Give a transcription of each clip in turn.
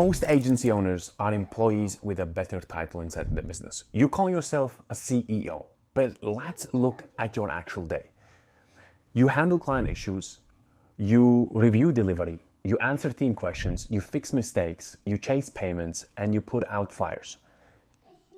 Most agency owners are employees with a better title inside the business. You call yourself a CEO, but let's look at your actual day. You handle client issues, you review delivery, you answer team questions, you fix mistakes, you chase payments, and you put out fires.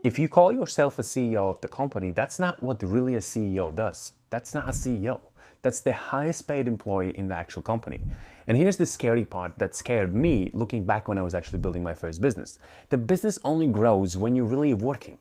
If you call yourself a CEO of the company, that's not what really a CEO does. That's not a CEO. That's the highest paid employee in the actual company. And here's the scary part that scared me looking back when I was actually building my first business. The business only grows when you're really working.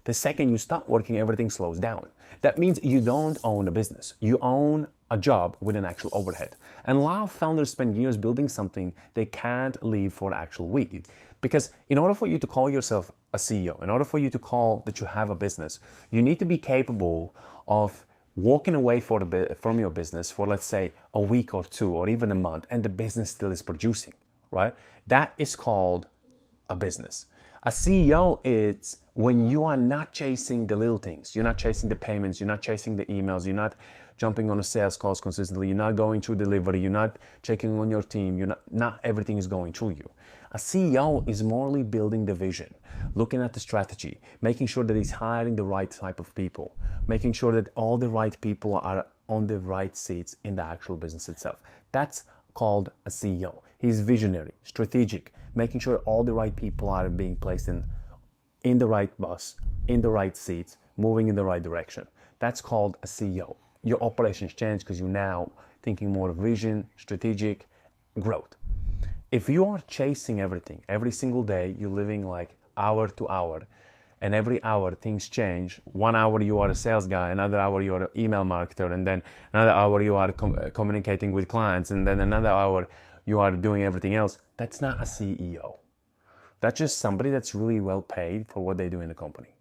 The second you stop working, everything slows down. That means you don't own a business. You own a job with an actual overhead. And a lot of founders spend years building something they can't leave for an actual week. Because in order for you to call yourself a CEO, in order for you to call that you have a business, you need to be capable of walking away from your business for, let's say, a week or two or even a month, and the business still is producing, right? That is called a business. A CEO is when you are not chasing the little things. You're not chasing the payments. You're not chasing the emails. You're not jumping on the sales calls consistently. You're not going through delivery. You're not checking on your team. Not everything is going through you. A CEO is morally building the vision, looking at the strategy, making sure that he's hiring the right type of people, making sure that all the right people are on the right seats in the actual business itself. That's called a CEO. He's visionary, strategic, making sure all the right people are being placed in the right bus, in the right seats, moving in the right direction. That's called a CEO. Your operations change because you're now thinking more of vision, strategic, growth. If you are chasing everything, every single day, you're living like hour to hour, and every hour things change. 1 hour you are a sales guy, another hour you are an email marketer, and then another hour you are communicating with clients, and then another hour you are doing everything else. That's not a CEO. That's just somebody that's really well paid for what they do in the company.